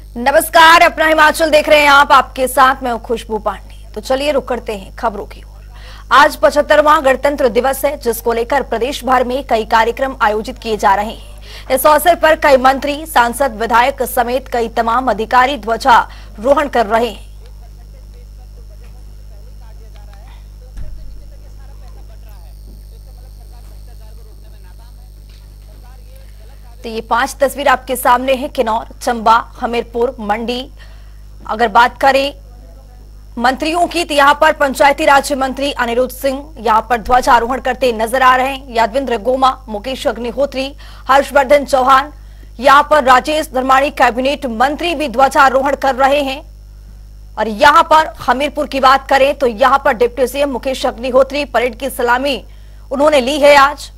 नमस्कार, अपना हिमाचल देख रहे हैं आप। आपके साथ मैं हूं खुशबू पांडे। तो चलिए रुक करते हैं खबरों की ओर। आज 75वां गणतंत्र दिवस है, जिसको लेकर प्रदेश भर में कई कार्यक्रम आयोजित किए जा रहे हैं। इस अवसर पर कई मंत्री, सांसद, विधायक समेत कई तमाम अधिकारी ध्वजारोहण कर रहे हैं। तो ये 5 तस्वीर आपके सामने है। किन्नौर, चंबा, हमीरपुर, मंडी। अगर बात करें मंत्रियों की, तो यहां पर पंचायती राज्य मंत्री अनिरुद्ध सिंह यहां पर ध्वजारोहण करते नजर आ रहे हैं। यादविंद्र गोमा, मुकेश अग्निहोत्री, हर्षवर्धन चौहान, यहां पर राजेश धर्माणी कैबिनेट मंत्री भी ध्वजारोहण कर रहे हैं। और यहां पर हमीरपुर की बात करें तो यहां पर deputy CM Mukesh Agnihotri parade की सलामी उन्होंने ली है आज।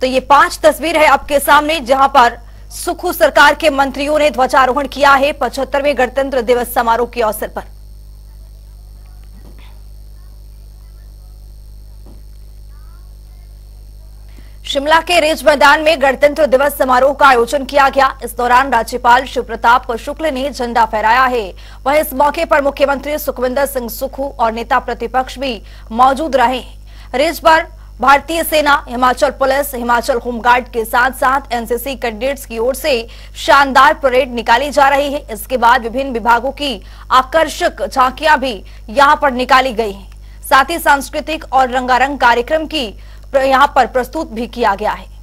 तो ये 5 तस्वीर है आपके सामने, जहां पर सुखू सरकार के मंत्रियों ने ध्वजारोहण किया है 75वें गणतंत्र दिवस समारोह के अवसर पर। शिमला के रिज मैदान में गणतंत्र दिवस समारोह का आयोजन किया गया। इस दौरान राज्यपाल शिव प्रताप शुक्ल ने झंडा फहराया है। वहीं इस मौके पर मुख्यमंत्री सुखविंदर सिंह सुक्खू और नेता प्रतिपक्ष भी मौजूद रहे। रिज पर भारतीय सेना, हिमाचल पुलिस, हिमाचल होमगार्ड के साथ साथ एनसीसी कैडेट्स की ओर से शानदार परेड निकाली जा रही है। इसके बाद विभिन्न विभागों की आकर्षक झांकियां भी यहां पर निकाली गई हैं। साथ ही सांस्कृतिक और रंगारंग कार्यक्रम की यहां पर प्रस्तुत भी किया गया है।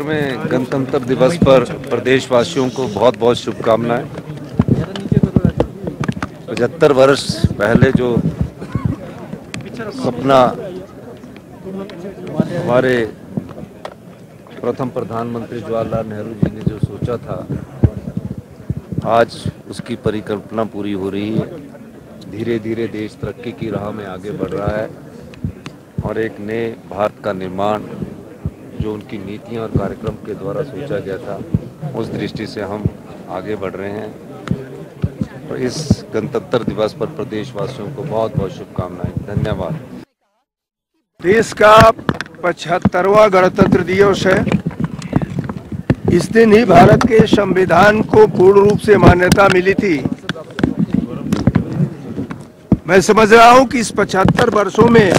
में गणतंत्र दिवस पर प्रदेशवासियों को बहुत बहुत शुभकामनाएं। 75 वर्ष पहले जो सपना हमारे प्रथम प्रधानमंत्री जवाहरलाल नेहरू जी ने जो सोचा था, आज उसकी परिकल्पना पूरी हो रही है। धीरे धीरे देश तरक्की की राह में आगे बढ़ रहा है और एक नए भारत का निर्माण जो उनकी नीतियां और कार्यक्रम के द्वारा सोचा गया था, उस दृष्टि से हम आगे बढ़ रहे हैं। और इस गणतंत्र दिवस पर प्रदेशवासियों को बहुत बहुत शुभकामनाएं। धन्यवाद। देश का 75वां गणतंत्र दिवस है। इस दिन ही भारत के संविधान को पूर्ण रूप से मान्यता मिली थी। मैं समझ रहा हूं कि इस 75 वर्षों में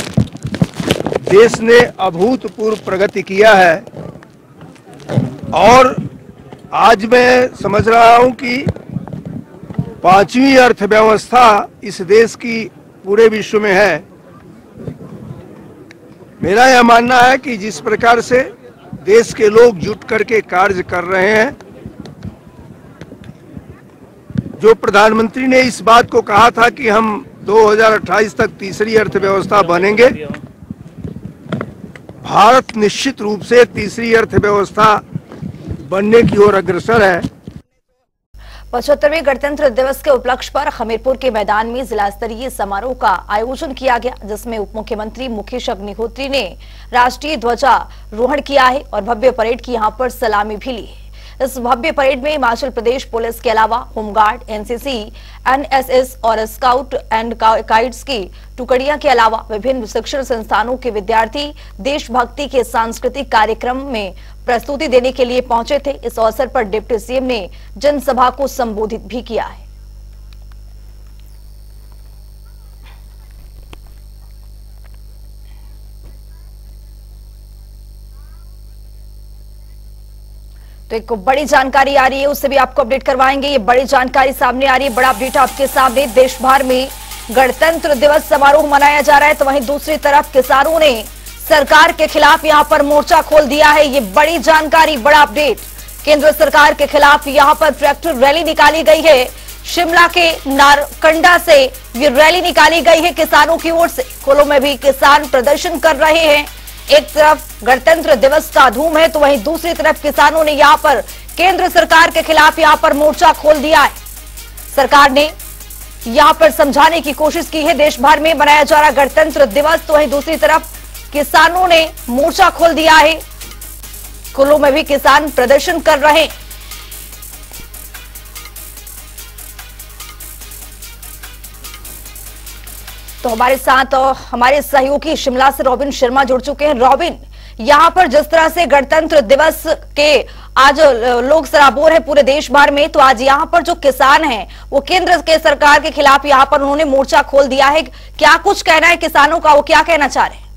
देश ने अभूतपूर्व प्रगति किया है और आज मैं समझ रहा हूं कि 5वीं अर्थव्यवस्था इस देश की पूरे विश्व में है। मेरा यह मानना है कि जिस प्रकार से देश के लोग जुट करके कार्य कर रहे हैं, जो प्रधानमंत्री ने इस बात को कहा था कि हम 2028 तक तीसरी अर्थव्यवस्था बनेंगे, भारत निश्चित रूप से तीसरी अर्थव्यवस्था बनने की ओर अग्रसर है। 75वें गणतंत्र दिवस के उपलक्ष्य पर हमीरपुर के मैदान में जिला स्तरीय समारोह का आयोजन किया गया, जिसमें उप मुख्यमंत्री मुकेश अग्निहोत्री ने राष्ट्रीय ध्वजारोहण किया है और भव्य परेड की यहां पर सलामी भी ली है। इस भव्य परेड में हिमाचल प्रदेश पुलिस के अलावा होमगार्ड, एनसीसी, एनएसएस और स्काउट एंड गाइड्स की टुकड़ियां के अलावा विभिन्न शिक्षण संस्थानों के विद्यार्थी देशभक्ति के सांस्कृतिक कार्यक्रम में प्रस्तुति देने के लिए पहुंचे थे। इस अवसर पर डिप्टी सीएम ने जनसभा को संबोधित भी किया है। तो एक बड़ी जानकारी आ रही है, उससे भी आपको अपडेट करवाएंगे। ये बड़ी जानकारी सामने आ रही है, बड़ा अपडेट आपके सामने। देश भर में गणतंत्र दिवस समारोह मनाया जा रहा है, तो वहीं दूसरी तरफ किसानों ने सरकार के खिलाफ यहां पर मोर्चा खोल दिया है। ये बड़ी जानकारी, बड़ा अपडेट। केंद्र सरकार के खिलाफ यहां पर ट्रैक्टर रैली निकाली गई है। शिमला के नारकंडा से ये रैली निकाली गई है किसानों की ओर से। कुल्लू में भी किसान प्रदर्शन कर रहे हैं। एक तरफ गणतंत्र दिवस का धूम है, तो वहीं दूसरी तरफ किसानों ने यहां पर केंद्र सरकार के खिलाफ यहां पर मोर्चा खोल दिया है। सरकार ने यहां पर समझाने की कोशिश की है। देश भर में मनाया जा रहा गणतंत्र दिवस, तो वहीं दूसरी तरफ किसानों ने मोर्चा खोल दिया है। कुल्लू में भी किसान प्रदर्शन कर रहे हैं। तो हमारे साथ हमारे सहयोगी शिमला से रॉबिन शर्मा जुड़ चुके हैं। रॉबिन, यहाँ पर जिस तरह से गणतंत्र दिवस के आज लोग सराबोर है पूरे देश भर में, तो आज यहाँ पर जो किसान हैं वो केंद्र के सरकार के खिलाफ यहाँ पर उन्होंने मोर्चा खोल दिया है। क्या कुछ कहना है किसानों का, वो क्या कहना चाह रहे हैं?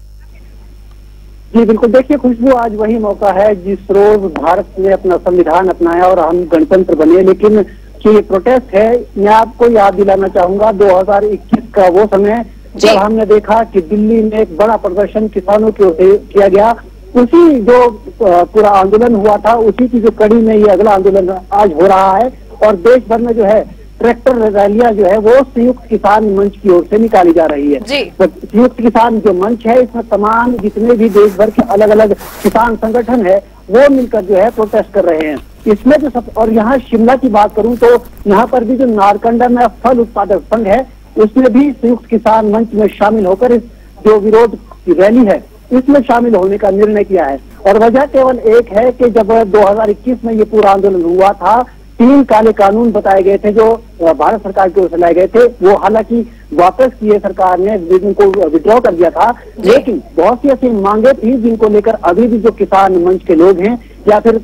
जी बिल्कुल, देखिए खुशबू, आज वही मौका है जिस रोज भारत ने अपना संविधान अपनाया और हम गणतंत्र बने। लेकिन जो ये प्रोटेस्ट है, मैं आपको याद दिलाना चाहूंगा 2021 का वो समय जब हमने देखा कि दिल्ली में एक बड़ा प्रदर्शन किसानों की ओर से किया गया। उसी जो पूरा आंदोलन हुआ था, उसी की जो कड़ी में ये अगला आंदोलन आज हो रहा है। और देश भर में जो है ट्रैक्टर रैलियां जो है वो संयुक्त किसान मंच की ओर से निकाली जा रही है। तो संयुक्त किसान जो मंच है, इसमें तमाम जितने भी देश भर के अलग अलग किसान संगठन है वो मिलकर जो है प्रोटेस्ट कर रहे हैं। इसमें जो और यहाँ शिमला की बात करूं तो यहाँ पर भी जो नारकंडा में फल उत्पादक संघ है, उसने भी संयुक्त किसान मंच में शामिल होकर इस जो विरोध की रैली है इसमें शामिल होने का निर्णय किया है। और वजह केवल एक है कि जब 2021 में ये पूरा आंदोलन हुआ था, 3 काले कानून बताए गए थे जो भारत सरकार की ओर से लाए गए थे। वो हालांकि वापस किए सरकार ने, जिनको विड्रॉ कर दिया था, लेकिन बहुत सी ऐसी मांगे थी जिनको लेकर अभी भी जो किसान मंच के लोग हैं या फिर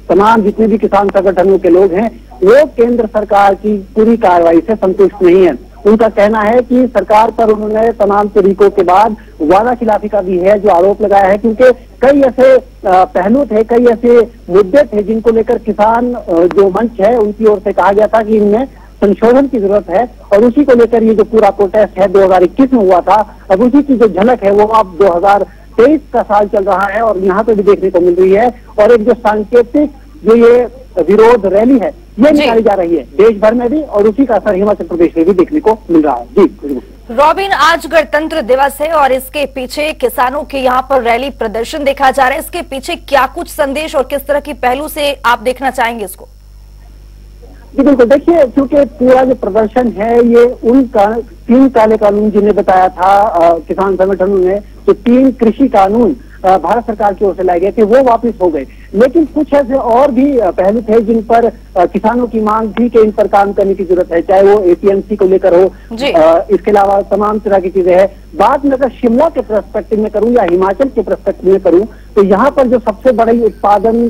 तमाम जितने भी किसान संगठनों के लोग हैं वो केंद्र सरकार की पूरी कार्रवाई से संतुष्ट नहीं है। उनका कहना है कि सरकार पर उन्होंने तमाम तरीकों के बाद वादा खिलाफी का भी है जो आरोप लगाया है, क्योंकि कई ऐसे पहलू थे, कई ऐसे मुद्दे थे जिनको लेकर किसान जो मंच है उनकी ओर से कहा गया था कि इनमें संशोधन की जरूरत है। और उसी को लेकर ये जो पूरा प्रोटेस्ट है 2021 में हुआ था, अब उसी की जो झलक है वो अब 2023 का साल चल रहा है और यहाँ पे भी देखने को मिल रही है। और एक जो सांकेतिक जो ये विरोध रैली है ये निकाली जा रही है देश भर में भी, और उसी का असर हिमाचल प्रदेश में भी देखने को मिल रहा है। जी रॉबिन, आज गणतंत्र दिवस है और इसके पीछे किसानों के यहाँ पर रैली प्रदर्शन देखा जा रहा है। इसके पीछे क्या कुछ संदेश और किस तरह की पहलू से आप देखना चाहेंगे इसको? जी बिल्कुल, देखिए क्योंकि पूरा जो प्रदर्शन है ये उन 3 काले कानून जिन्हें बताया था किसान संगठनों ने, तो 3 कृषि कानून भारत सरकार की ओर से लाए गए थे वो वापस हो गए। लेकिन कुछ ऐसे और भी पहलू थे जिन पर किसानों की मांग थी कि इन पर काम करने की जरूरत है, चाहे वो एपीएमसी को लेकर हो, इसके अलावा तमाम तरह की चीजें हैं। बात में अगर शिमला के पर्सपेक्टिव में करूं या हिमाचल के पर्सपेक्टिव में करूं तो यहाँ पर जो सबसे बड़ा उत्पादन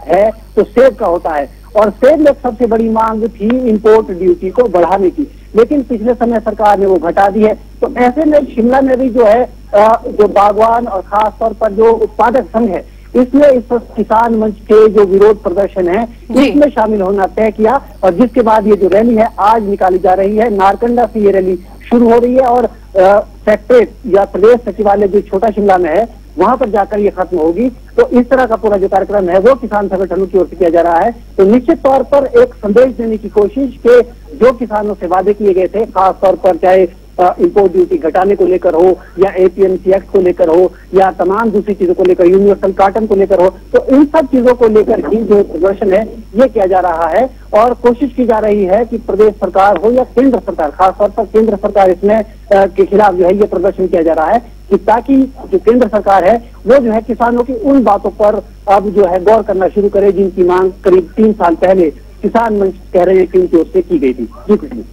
है तो सेब का होता है, और सेब में सबसे बड़ी मांग थी इंपोर्ट ड्यूटी को बढ़ाने की, लेकिन पिछले समय सरकार ने वो घटा दी है। तो ऐसे में शिमला में भी जो है जो बागवान और खास तौर पर जो उत्पादक संघ है इसने इस किसान मंच के जो विरोध प्रदर्शन है इसमें शामिल होना तय किया, और जिसके बाद ये जो रैली है आज निकाली जा रही है। नारकंडा से ये रैली शुरू हो रही है और सेक्रेटरीट या प्रदेश सचिवालय जो छोटा शिमला में है वहां पर जाकर ये खत्म होगी। तो इस तरह का पूरा जो कार्यक्रम है वो किसान संगठनों की ओर से किया जा रहा है। तो निश्चित तौर पर एक संदेश देने की कोशिश के जो किसानों से वादे किए गए थे, खास तौर पर चाहे इंपोर्ट ड्यूटी घटाने को लेकर हो या एपीएमसी एक्ट को लेकर हो या तमाम दूसरी चीजों को लेकर, यूनिवर्सल कार्टन को लेकर हो, तो इन सब चीजों को लेकर ही जो प्रदर्शन है ये किया जा रहा है। और कोशिश की जा रही है कि प्रदेश सरकार हो या केंद्र सरकार, खासतौर पर केंद्र सरकार इसमें के खिलाफ जो है ये प्रदर्शन किया जा रहा है कि ताकि जो केंद्र सरकार है वो जो है किसानों की उन बातों पर अब जो है गौर करना शुरू करे जिनकी मांग करीब 3 साल पहले किसान मंच कह रहे हैं कि उनकी ओर से की गई थी। जी कुछ नहीं।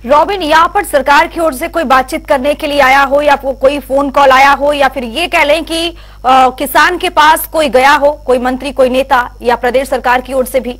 रॉबिन, यहाँ पर सरकार की ओर से कोई बातचीत करने के लिए आया हो या कोई फोन कॉल आया हो, या फिर ये कह लें कि किसान के पास कोई गया हो, कोई मंत्री, कोई नेता, या प्रदेश सरकार की ओर से भी?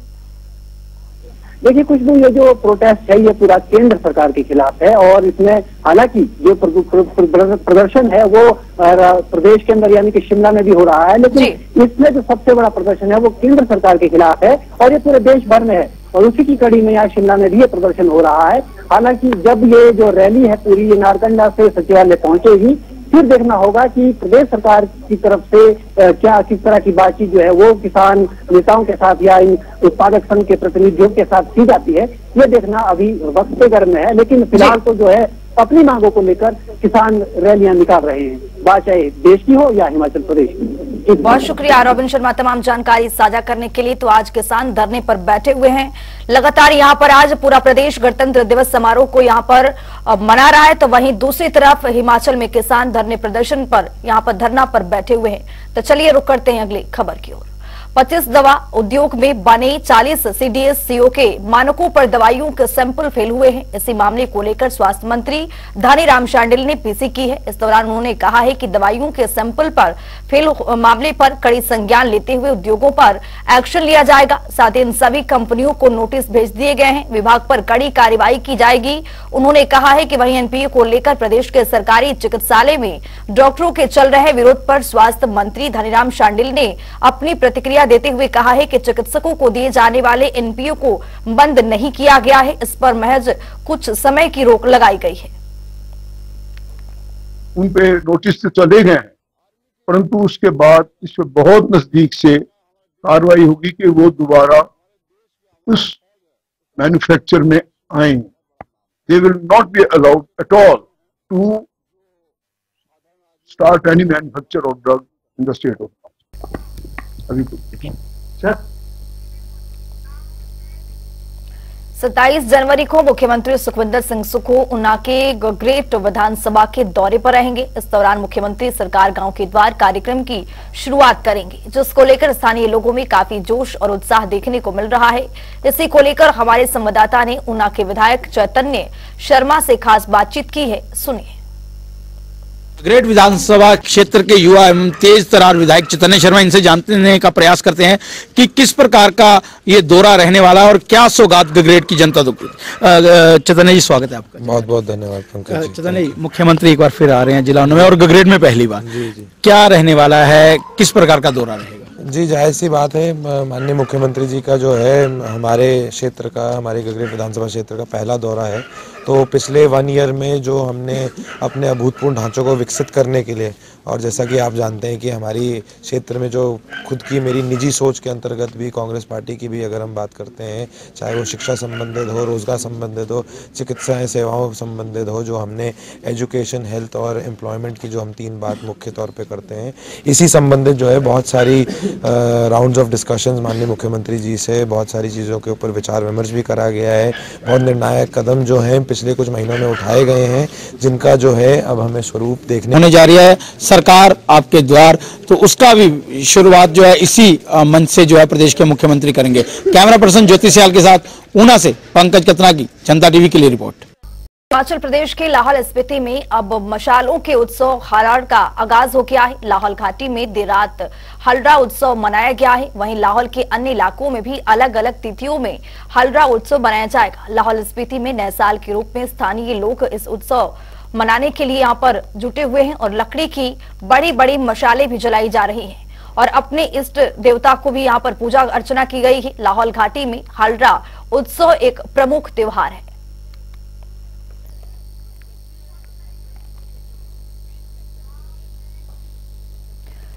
देखिए कुछ भी, ये जो प्रोटेस्ट है ये पूरा केंद्र सरकार के खिलाफ है, और इसमें हालांकि जो प्रदर्शन है वो प्रदेश के अंदर यानी कि शिमला में भी हो रहा है, लेकिन इसमें जो सबसे बड़ा प्रदर्शन है वो केंद्र सरकार के खिलाफ है और ये पूरे देश भर में है, और उसी की कड़ी में यहाँ शिमला में भी ये प्रदर्शन हो रहा है। हालांकि जब ये जो रैली है पूरी ये नारकंडा से सचिवालय पहुंचेगी, फिर देखना होगा कि प्रदेश सरकार की तरफ से क्या किस तरह की बातचीत जो है वो किसान नेताओं के साथ या इन उत्पादक संघ के प्रतिनिधियों के साथ की जाती है, ये देखना अभी वक्त पे गर्म है। लेकिन फिलहाल तो जो है अपनी मांगों को लेकर किसान रैलियां निकाल रहे हैं, बात चाहे देश की हो या हिमाचल प्रदेश की। बहुत शुक्रिया रॉबिन शर्मा तमाम जानकारी साझा करने के लिए। तो आज किसान धरने पर बैठे हुए हैं लगातार। यहाँ पर आज पूरा प्रदेश गणतंत्र दिवस समारोह को यहाँ पर मना रहा है, तो वहीं दूसरी तरफ हिमाचल में किसान धरने प्रदर्शन पर यहाँ पर धरना पर बैठे हुए हैं। तो चलिए रुक करते हैं अगली खबर की ओर। 25 दवा उद्योग में बने 40 CDS-CO के मानकों पर दवाइयों के सैंपल फेल हुए हैं। इसी मामले को लेकर स्वास्थ्य मंत्री धनीराम शांडिल ने पीसी की है। इस दौरान उन्होंने कहा है कि दवाइयों के सैंपल पर फेल मामले पर कड़ी संज्ञान लेते हुए उद्योगों पर एक्शन लिया जाएगा। साथ ही इन सभी कंपनियों को नोटिस भेज दिए गए हैं। विभाग पर कड़ी कार्रवाई की जाएगी। उन्होंने कहा है कि वहीं एनपीए को लेकर प्रदेश के सरकारी चिकित्सालय में डॉक्टरों के चल रहे विरोध पर स्वास्थ्य मंत्री धनीराम शांडिल ने अपनी प्रतिक्रिया देते हुए कहा है कि चिकित्सकों को दिए जाने वाले एनपीओ को बंद नहीं किया गया है। इस पर महज कुछ समय की रोक लगाई गई है। उन पे नोटिस तो चले गए, परंतु उसके बाद इस पे बहुत नजदीक से कार्रवाई होगी कि वो दोबारा उस मैन्युफैक्चर में आए। They will not be allowed at all to start any manufacture of drug in the state of अभी सर 27 जनवरी को मुख्यमंत्री सुखविंदर सिंह सुक्खू ऊना के गगरेट विधानसभा के दौरे पर रहेंगे। इस दौरान मुख्यमंत्री सरकार गांव के द्वार कार्यक्रम की शुरुआत करेंगे, जिसको लेकर स्थानीय लोगों में काफी जोश और उत्साह देखने को मिल रहा है। इसी को लेकर हमारे संवाददाता ने ऊना के विधायक चैतन्य शर्मा से खास बातचीत की है, सुनिए। गगरेट विधानसभा क्षेत्र के युवा एवं तेज तर्रार विधायक चैतन्य शर्मा, इनसे जानने का प्रयास करते हैं कि किस प्रकार का ये दौरा रहने वाला है और क्या सौगात गगरेट की जनता को। चैतन्य जी, स्वागत है आपका। बहुत बहुत धन्यवाद पंकज जी। चैतन्य जी, मुख्यमंत्री एक बार फिर आ रहे हैं जिला में और गगरेट में पहली बार। जी। क्या रहने वाला है, किस प्रकार का दौरा रहेगा? जी, जाहिर सी बात है, माननीय मुख्यमंत्री जी का जो है हमारे क्षेत्र का, हमारे गगरेट विधानसभा क्षेत्र का पहला दौरा है। तो पिछले 1 ईयर में जो हमने अपने अभूतपूर्व ढांचों को विकसित करने के लिए, और जैसा कि आप जानते हैं कि हमारी क्षेत्र में जो खुद की मेरी निजी सोच के अंतर्गत भी कांग्रेस पार्टी की भी अगर हम बात करते हैं, चाहे वो शिक्षा संबंधित हो, रोजगार संबंधित हो, चिकित्सा सेवाओं संबंधित हो, जो हमने एजुकेशन, हेल्थ और एम्प्लॉयमेंट की जो हम 3 बात मुख्य तौर पे करते हैं, इसी संबंधित जो है बहुत सारी राउंड्स ऑफ डिस्कशंस माननीय मुख्यमंत्री जी से बहुत सारी चीज़ों के ऊपर विचार विमर्श भी करा गया है। बहुत निर्णायक कदम जो हैं पिछले कुछ महीनों में उठाए गए हैं, जिनका जो है अब हमें स्वरूप देखने होने जा रही है सरकार आपके द्वार, तो उसका भी शुरुआत जो है इसी मंच से जो है प्रदेश के मुख्यमंत्री करेंगे। कैमरा पर्सन ज्योति सियाल के साथ ऊना से पंकज कतना की जनता टीवी के लिए रिपोर्ट। हिमाचल प्रदेश के लाहौल स्पीति में अब मशालों के उत्सव हराड़ का आगाज हो गया है। लाहौल घाटी में देर रात हलरा उत्सव मनाया गया है। वहीं लाहौल के अन्य इलाकों में भी अलग अलग तिथियों में हलरा उत्सव मनाया जाएगा। लाहौल स्पीति में नए साल के रूप में स्थानीय लोग इस उत्सव मनाने के लिए यहाँ पर जुटे हुए हैं और लकड़ी की बड़ी बड़ी मशालें भी जलाई जा रही हैं और अपने इष्ट देवता को भी यहाँ पर पूजा अर्चना की गई है। लाहौल घाटी में हलरा उत्सव एक प्रमुख त्योहार है।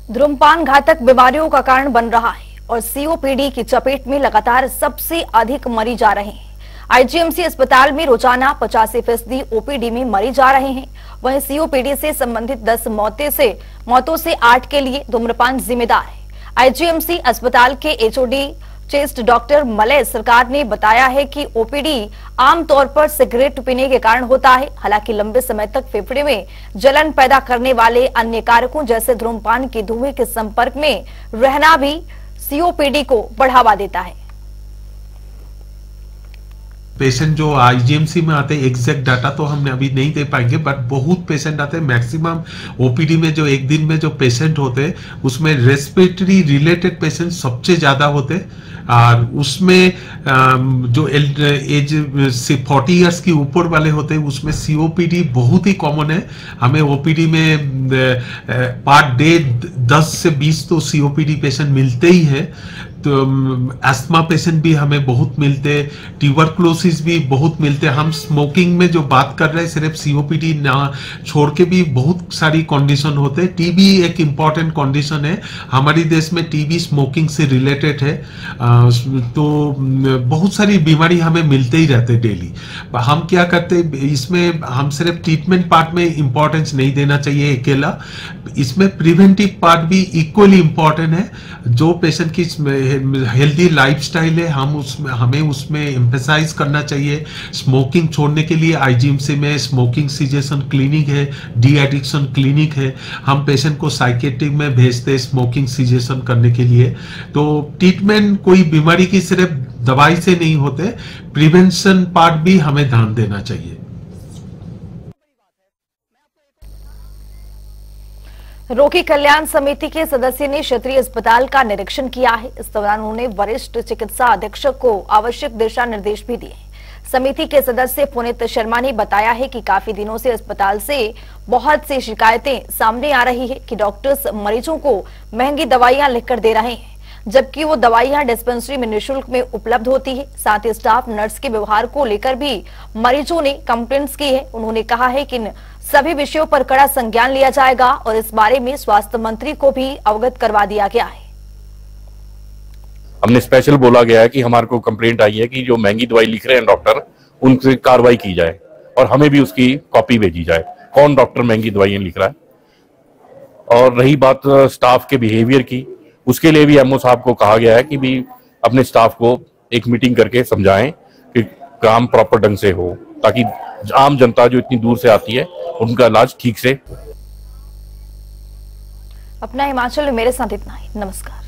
धूम्रपान घातक बीमारियों का कारण बन रहा है और सीओपीडी की चपेट में लगातार सबसे अधिक मरीज जा रहे हैं। आईजीएमसी अस्पताल में रोजाना 85% ओपीडी में मरीज जा रहे हैं। वहीं सीओपीडी से संबंधित 10 मौतों से 8 के लिए धूम्रपान जिम्मेदार है। आईजीएमसी अस्पताल के एचओडी चेस्ट डॉक्टर मलय सरकार ने बताया है कि ओपीडी आमतौर पर सिगरेट पीने के कारण होता है। हालांकि लंबे समय तक फेफड़े में जलन पैदा करने वाले अन्य कारकों जैसे धूम्रपान के धुएं के संपर्क में रहना भी सीओपीडी को बढ़ावा देता है। पेशेंट जो आईजीएमसी में आते हैं, एग्जैक्ट डाटा तो हमने अभी नहीं दे पाएंगे, बट बहुत पेशेंट आते हैं। मैक्सिमम ओपीडी में जो एक दिन में जो पेशेंट होते हैं उसमें रेस्पिरेटरी रिलेटेड पेशेंट सबसे ज्यादा होते हैं और उसमें जो एज 40 इयर्स की ऊपर वाले होते हैं उसमें सीओपीडी बहुत ही कॉमन है। हमें ओपीडी में पर डे 10 से 20 तो सीओपीडी पेशेंट मिलते ही हैं। तो एस्थमा पेशेंट भी हमें बहुत मिलते, ट्यूबरक्लोसिस भी बहुत मिलते। हम स्मोकिंग में जो बात कर रहे हैं सिर्फ सीओपीडी ना छोड़ के भी बहुत सारी कंडीशन होते हैं। टीबी एक इम्पॉर्टेंट कंडीशन है हमारे देश में, टीबी स्मोकिंग से रिलेटेड है। तो बहुत सारी बीमारी हमें मिलते ही रहते डेली। हम क्या करते इसमें, हम सिर्फ ट्रीटमेंट पार्ट में इंपॉर्टेंस नहीं देना चाहिए अकेला, इसमें प्रिवेंटिव पार्ट भी इक्वली इंपॉर्टेंट है। जो पेशेंट की हेल्दी लाइफस्टाइल है, हमें उसमें एम्फेसाइज करना चाहिए। स्मोकिंग छोड़ने के लिए आईजीएमसी में स्मोकिंग सिजेशन क्लिनिक है, डी एडिक्शन क्लिनिक है। हम पेशेंट को साइकेट्रिक में भेजते हैं स्मोकिंग सिजेशन करने के लिए। तो ट्रीटमेंट कोई बीमारी की सिर्फ दवाई से नहीं होते, प्रिवेंशन पार्ट भी हमें ध्यान देना चाहिए। रोगी कल्याण समिति के सदस्य ने क्षेत्रीय अस्पताल का निरीक्षण किया है। इस दौरान उन्होंने वरिष्ठ चिकित्सा अधीक्षक को आवश्यक दिशा निर्देश भी दिए। समिति के सदस्य पुनीत शर्मा ने बताया है कि काफी दिनों से अस्पताल से बहुत सी शिकायतें सामने आ रही है कि डॉक्टर्स मरीजों को महंगी दवाइयां लिखकर दे रहे हैं, जबकि वो दवाइयां डिस्पेंसरी में निःशुल्क में उपलब्ध होती है। साथ ही स्टाफ नर्स के व्यवहार को लेकर भी मरीजों ने कंप्लेंट्स की है। उन्होंने कहा है कि इन सभी विषयों पर कड़ा संज्ञान लिया जाएगा और इस बारे में स्वास्थ्य मंत्री को भी अवगत करवा दिया गया है। हमने स्पेशल बोला गया है कि हमारे को कंप्लेंट आई है कि जो महंगी दवाई लिख रहे हैं डॉक्टर, उनसे कार्रवाई की जाए और हमें भी उसकी कॉपी भेजी जाए, कौन डॉक्टर महंगी दवाइयां लिख रहा है। और रही बात स्टाफ के बिहेवियर की, उसके लिए भी एमओ साहब को कहा गया है कि भी अपने स्टाफ को एक मीटिंग करके समझाएं कि काम प्रॉपर ढंग से हो, ताकि आम जनता जो इतनी दूर से आती है उनका इलाज ठीक से। अपना हिमाचल में मेरे साथ इतना ही। नमस्कार।